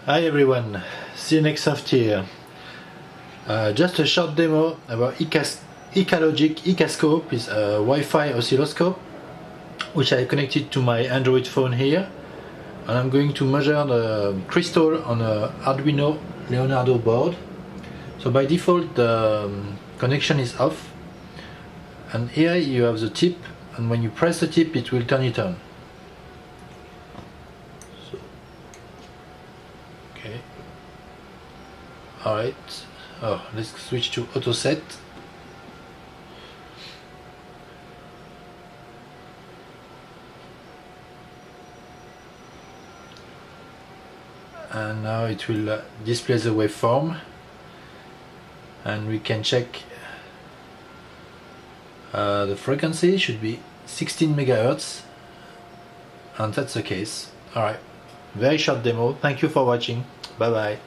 Hi everyone, CNXsoft here. Just a short demo about Ikascope is a Wi-Fi oscilloscope which I connected to my Android phone here, and I'm going to measure the crystal on a Arduino Leonardo board. So by default the connection is off, and here you have the tip, and when you press the tip it will turn it on. Okay. Alright. Let's switch to auto set. And now it will display the waveform, and we can check the frequency should be 16 MHz, and that's the case. Alright, very short demo. Thank you for watching. Bye bye.